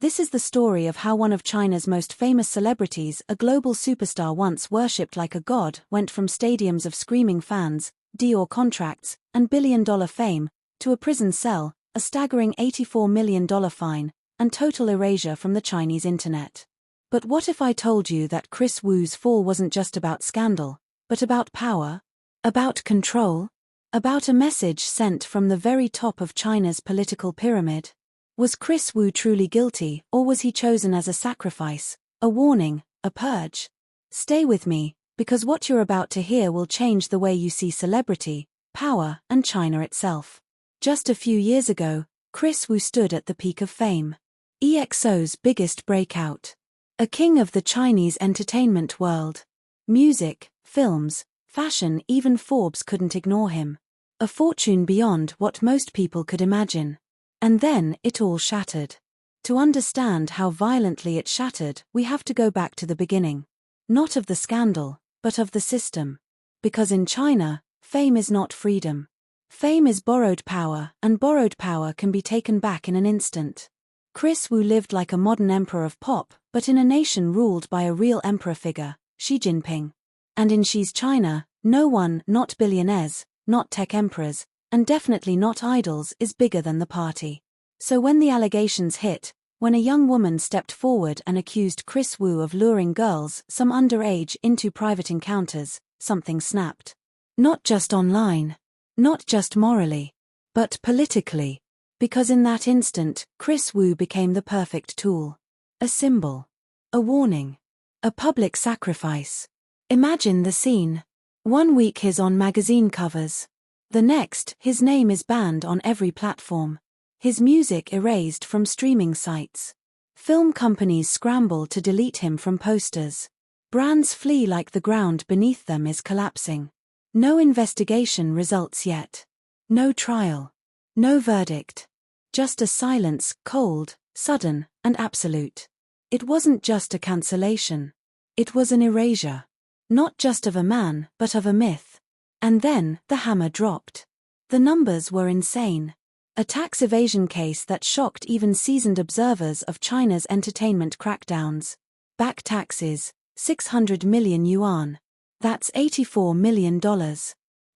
This is the story of how one of China's most famous celebrities, a global superstar once worshipped like a god, went from stadiums of screaming fans, Dior contracts, and billion-dollar fame, to a prison cell, a staggering $84 million fine, and total erasure from the Chinese internet. But what if I told you that Kris Wu's fall wasn't just about scandal, but about power? About control? About a message sent from the very top of China's political pyramid? Was Kris Wu truly guilty, or was he chosen as a sacrifice, a warning, a purge? Stay with me, because what you're about to hear will change the way you see celebrity, power, and China itself. Just a few years ago, Kris Wu stood at the peak of fame. EXO's biggest breakout. A king of the Chinese entertainment world. Music, films, fashion, even Forbes couldn't ignore him. A fortune beyond what most people could imagine. And then, it all shattered. To understand how violently it shattered, we have to go back to the beginning. Not of the scandal, but of the system. Because in China, fame is not freedom. Fame is borrowed power, and borrowed power can be taken back in an instant. Kris Wu lived like a modern emperor of pop, but in a nation ruled by a real emperor figure, Xi Jinping. And in Xi's China, no one, not billionaires, not tech emperors, and definitely not idols, is bigger than the party. So when the allegations hit, when a young woman stepped forward and accused Kris Wu of luring girls, some underage, into private encounters, something snapped. Not just online. Not just morally. But politically. Because in that instant, Kris Wu became the perfect tool. A symbol. A warning. A public sacrifice. Imagine the scene. 1 week he's on magazine covers. The next, his name is banned on every platform. His music erased from streaming sites. Film companies scramble to delete him from posters. Brands flee like the ground beneath them is collapsing. No investigation results yet. No trial. No verdict. Just a silence, cold, sudden, and absolute. It wasn't just a cancellation. It was an erasure. Not just of a man, but of a myth. And then, the hammer dropped. The numbers were insane. A tax evasion case that shocked even seasoned observers of China's entertainment crackdowns. Back taxes, 600 million yuan. That's $84 million.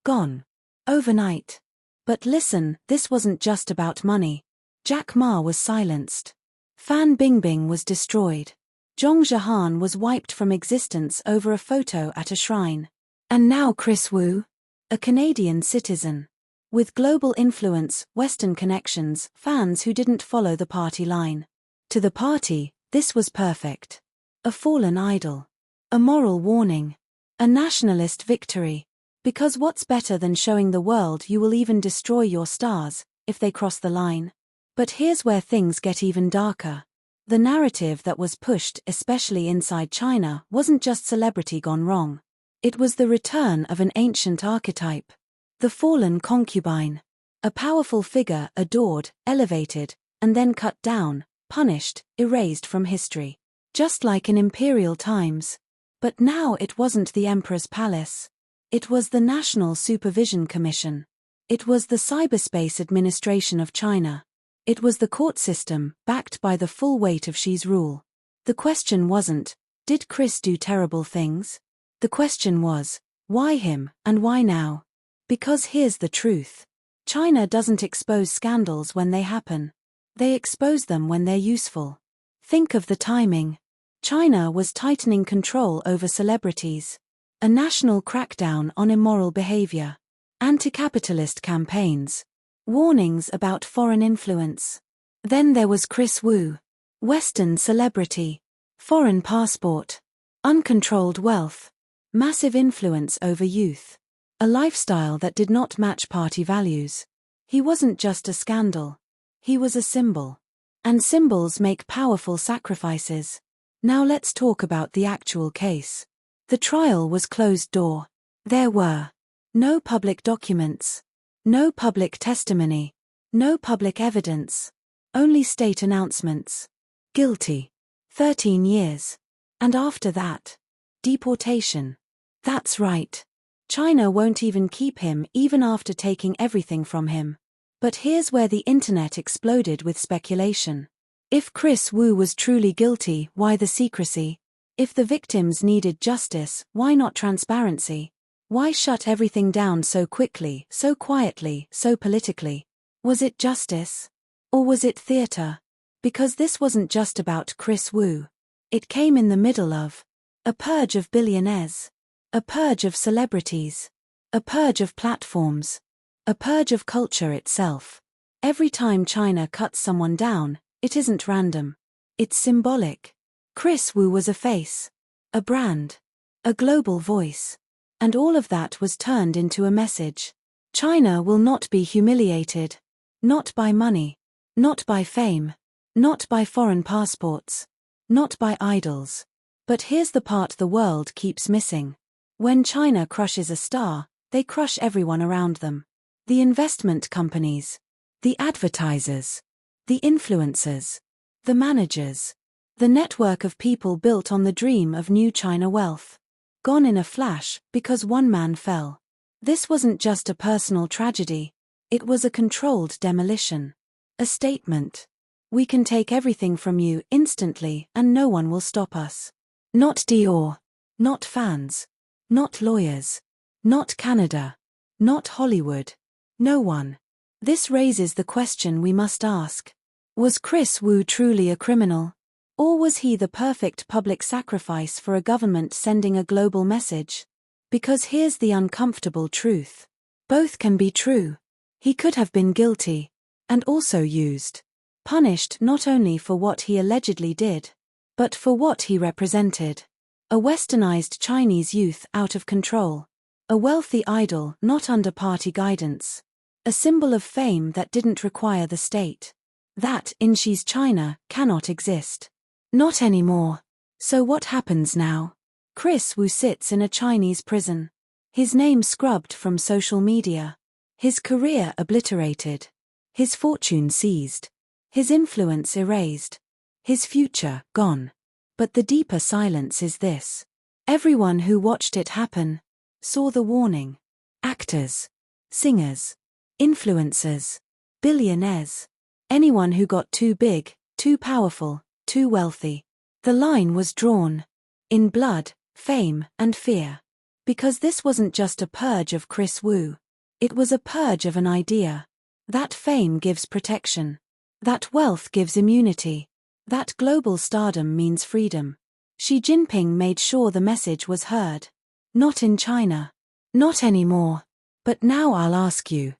Gone. Overnight. But listen, this wasn't just about money. Jack Ma was silenced. Fan Bingbing was destroyed. Zhong Zhihan was wiped from existence over a photo at a shrine. And now Kris Wu? A Canadian citizen. With global influence, Western connections, fans who didn't follow the party line. To the party, this was perfect. A fallen idol. A moral warning. A nationalist victory. Because what's better than showing the world you will even destroy your stars, if they cross the line? But here's where things get even darker. The narrative that was pushed, especially inside China, wasn't just celebrity gone wrong. It was the return of an ancient archetype. The fallen concubine. A powerful figure adored, elevated, and then cut down, punished, erased from history. Just like in imperial times. But now it wasn't the emperor's palace. It was the National Supervision Commission. It was the cyberspace administration of China. It was the court system, backed by the full weight of Xi's rule. The question wasn't, did Kris do terrible things? The question was, why him, and why now? Because here's the truth. China doesn't expose scandals when they happen. They expose them when they're useful. Think of the timing. China was tightening control over celebrities. A national crackdown on immoral behavior. Anti-capitalist campaigns. Warnings about foreign influence. Then there was Kris Wu. Western celebrity. Foreign passport. Uncontrolled wealth. Massive influence over youth. A lifestyle that did not match party values. He wasn't just a scandal. He was a symbol. And symbols make powerful sacrifices. Now let's talk about the actual case. The trial was closed door. There were no public documents. No public testimony. No public evidence. Only state announcements. Guilty. 13 years. And after that, deportation. That's right. China won't even keep him even after taking everything from him. But here's where the internet exploded with speculation. If Kris Wu was truly guilty, why the secrecy? If the victims needed justice, why not transparency? Why shut everything down so quickly, so quietly, so politically? Was it justice? Or was it theater? Because this wasn't just about Kris Wu. It came in the middle of a purge of billionaires, a purge of celebrities, a purge of platforms, a purge of culture itself. Every time China cuts someone down, it isn't random. It's symbolic. Kris Wu was a face, a brand, a global voice. And all of that was turned into a message. China will not be humiliated. Not by money. Not by fame. Not by foreign passports. Not by idols. But here's the part the world keeps missing. When China crushes a star, they crush everyone around them. The investment companies. The advertisers. The influencers. The managers. The network of people built on the dream of new China wealth. Gone in a flash, because one man fell. This wasn't just a personal tragedy. It was a controlled demolition. A statement. We can take everything from you instantly and no one will stop us. Not Dior. Not fans. Not lawyers. Not Canada. Not Hollywood. No one. This raises the question we must ask. Was Kris Wu truly a criminal? Or was he the perfect public sacrifice for a government sending a global message? Because here's the uncomfortable truth. Both can be true. He could have been guilty. And also used. Punished not only for what he allegedly did, but for what he represented. A westernized Chinese youth out of control. A wealthy idol not under party guidance. A symbol of fame that didn't require the state. That, in Xi's China, cannot exist. Not anymore. So what happens now? Kris Wu sits in a Chinese prison. His name scrubbed from social media. His career obliterated. His fortune seized. His influence erased. His future gone. But the deeper silence is this. Everyone who watched it happen saw the warning. Actors, singers, influencers, billionaires. Anyone who got too big, too powerful, too wealthy. The line was drawn. In blood, fame, and fear. Because this wasn't just a purge of Kris Wu. It was a purge of an idea. That fame gives protection. That wealth gives immunity. That global stardom means freedom. Xi Jinping made sure the message was heard. Not in China. Not anymore. But now I'll ask you.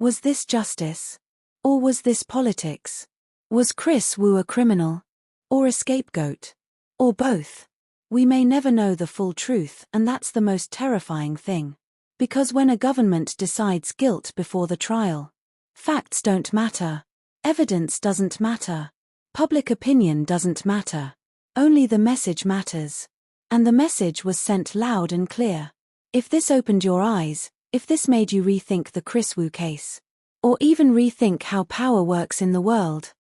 Was this justice? Or was this politics? Was Kris Wu a criminal? Or a scapegoat? Or both? We may never know the full truth, and that's the most terrifying thing. Because when a government decides guilt before the trial, facts don't matter. Evidence doesn't matter. Public opinion doesn't matter. Only the message matters. And the message was sent loud and clear. If this opened your eyes, if this made you rethink the Kris Wu case, or even rethink how power works in the world,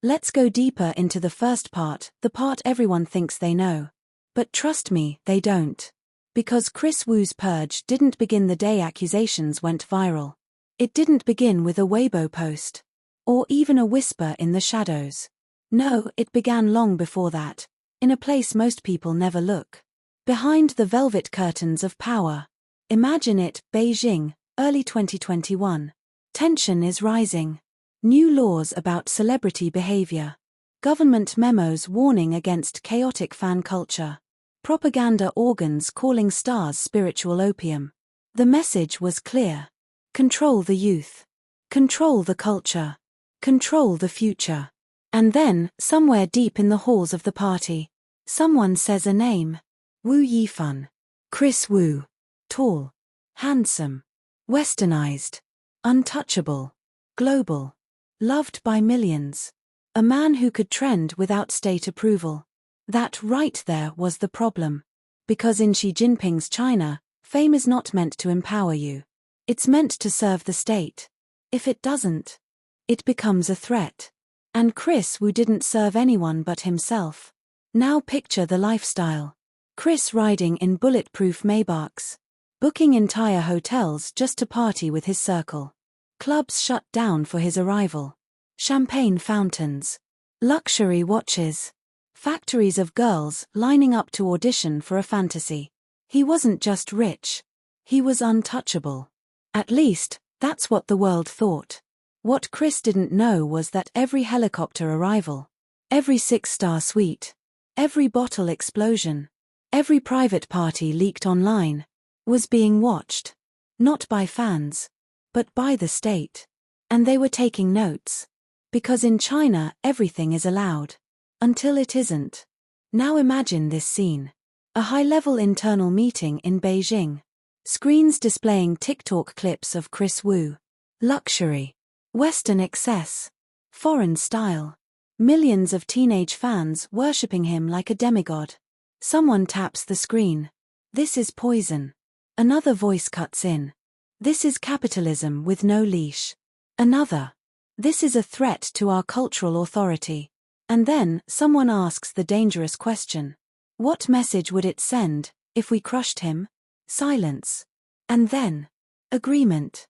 let's go deeper into the first part, the part everyone thinks they know. But trust me, they don't. Because Kris Wu's purge didn't begin the day accusations went viral. It didn't begin with a Weibo post. Or even a whisper in the shadows. No, it began long before that. In a place most people never look. Behind the velvet curtains of power. Imagine it, Beijing, early 2021. Tension is rising. New laws about celebrity behavior. Government memos warning against chaotic fan culture. Propaganda organs calling stars spiritual opium. The message was clear. Control the youth. Control the culture. Control the future. And then, somewhere deep in the halls of the party, someone says a name. Wu Yifan. Kris Wu. Tall. Handsome. Westernized. Untouchable. Global. Loved by millions. A man who could trend without state approval. That right there was the problem. Because in Xi Jinping's China, fame is not meant to empower you. It's meant to serve the state. If it doesn't, it becomes a threat. And Kris Wu didn't serve anyone but himself. Now picture the lifestyle. Kris riding in bulletproof Maybachs. Booking entire hotels just to party with his circle. Clubs shut down for his arrival. Champagne fountains. Luxury watches. Factories of girls lining up to audition for a fantasy. He wasn't just rich. He was untouchable. At least, that's what the world thought. What Kris didn't know was that every helicopter arrival, every 6-star suite, every bottle explosion, every private party leaked online, was being watched. Not by fans, but by the state. And they were taking notes. Because in China, everything is allowed. Until it isn't. Now imagine this scene. A high-level internal meeting in Beijing. Screens displaying TikTok clips of Kris Wu. Luxury. Western excess. Foreign style. Millions of teenage fans worshipping him like a demigod. Someone taps the screen. This is poison. Another voice cuts in. This is capitalism with no leash. Another. This is a threat to our cultural authority. And then, someone asks the dangerous question. What message would it send, if we crushed him? Silence. And then, agreement.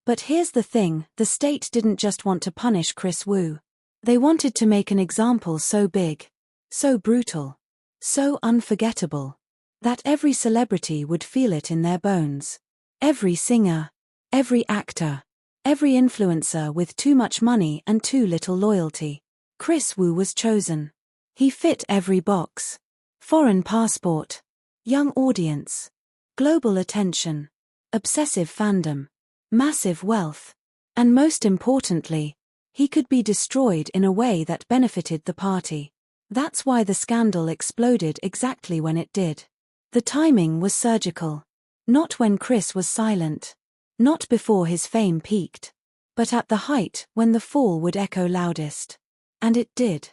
But here's the thing, the state didn't just want to punish Kris Wu. They wanted to make an example so big, so brutal, so unforgettable, that every celebrity would feel it in their bones. Every singer, every actor, every influencer with too much money and too little loyalty. Kris Wu was chosen. He fit every box. Foreign passport, young audience, global attention, obsessive fandom, massive wealth, and most importantly, he could be destroyed in a way that benefited the party. That's why the scandal exploded exactly when it did. The timing was surgical. Not when Kris was silent. Not before his fame peaked. But at the height when the fall would echo loudest. And it did.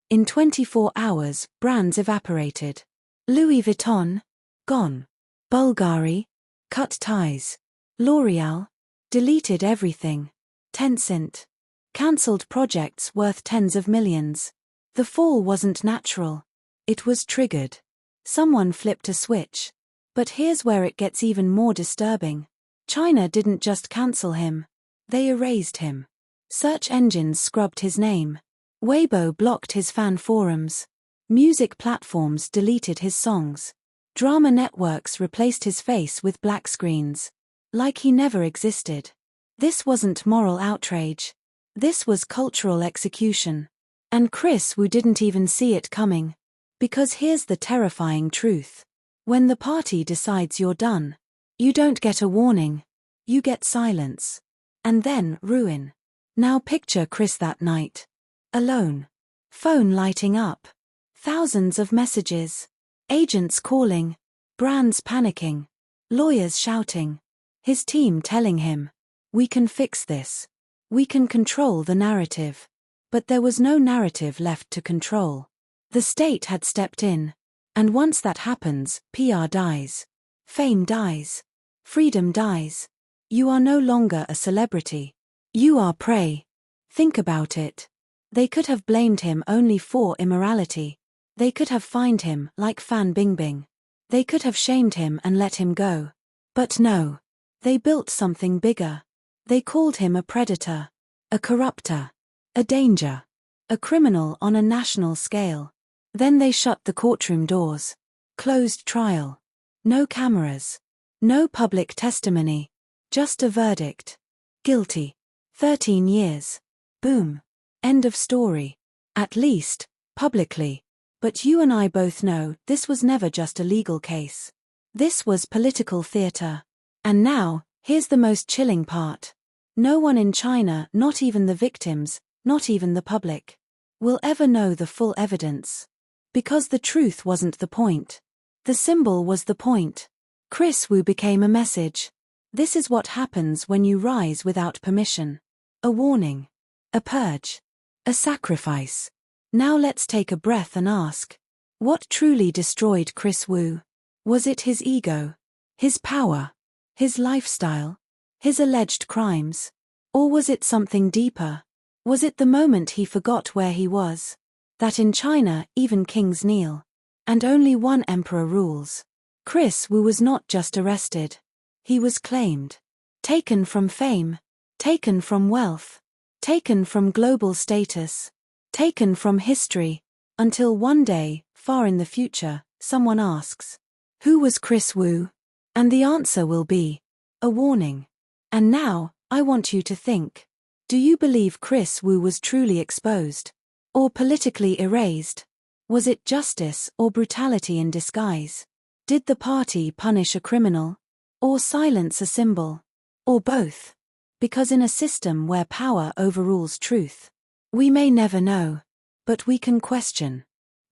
In 24 hours, brands evaporated. Louis Vuitton? Gone. Bulgari? Cut ties. L'Oreal? Deleted everything. Tencent? Cancelled projects worth tens of millions. The fall wasn't natural. It was triggered. Someone flipped a switch. But here's where it gets even more disturbing. China didn't just cancel him. They erased him. Search engines scrubbed his name. Weibo blocked his fan forums. Music platforms deleted his songs. Drama networks replaced his face with black screens. Like he never existed. This wasn't moral outrage. This was cultural execution. And Kris Wu didn't even see it coming. Because here's the terrifying truth. When the party decides you're done, you don't get a warning. You get silence. And then ruin. Now picture Kris that night. Alone. Phone lighting up. Thousands of messages. Agents calling. Brands panicking. Lawyers shouting. His team telling him, we can fix this. We can control the narrative. But there was no narrative left to control. The state had stepped in. And once that happens, PR dies. Fame dies. Freedom dies. You are no longer a celebrity. You are prey. Think about it. They could have blamed him only for immorality. They could have fined him like Fan Bingbing. They could have shamed him and let him go. But no. They built something bigger. They called him a predator. A corrupter. A danger. A criminal on a national scale. Then they shut the courtroom doors. Closed trial. No cameras. No public testimony. Just a verdict. Guilty. 13 years. Boom. End of story. At least, publicly. But you and I both know this was never just a legal case. This was political theater. And now, here's the most chilling part. No one in China, not even the victims, not even the public, will ever know the full evidence. Because the truth wasn't the point. The symbol was the point. Kris Wu became a message. This is what happens when you rise without permission. A warning. A purge. A sacrifice. Now let's take a breath and ask. What truly destroyed Kris Wu? Was it his ego? His power? His lifestyle? His alleged crimes? Or was it something deeper? Was it the moment he forgot where he was? That in China, even kings kneel. And only one emperor rules. Kris Wu was not just arrested. He was claimed. Taken from fame. Taken from wealth. Taken from global status. Taken from history. Until one day, far in the future, someone asks, "Who was Kris Wu?" And the answer will be a warning. And now, I want you to think. Do you believe Kris Wu was truly exposed? Or politically erased? Was it justice or brutality in disguise? Did the party punish a criminal? Or silence a symbol? Or both? Because in a system where power overrules truth, we may never know. But we can question.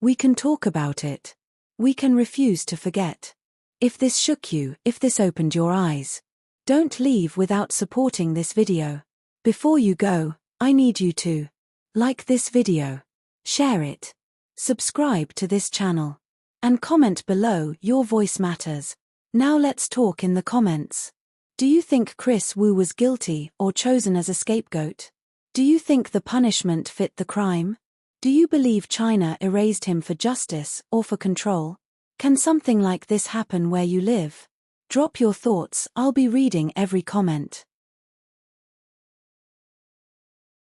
We can talk about it. We can refuse to forget. If this shook you, if this opened your eyes, don't leave without supporting this video. Before you go, I need you to like this video, share it, subscribe to this channel, and comment below. Your voice matters. Now let's talk in the comments. Do you think Kris Wu was guilty or chosen as a scapegoat? Do you think the punishment fit the crime? Do you believe China erased him for justice or for control? Can something like this happen where you live? Drop your thoughts. I'll be reading every comment.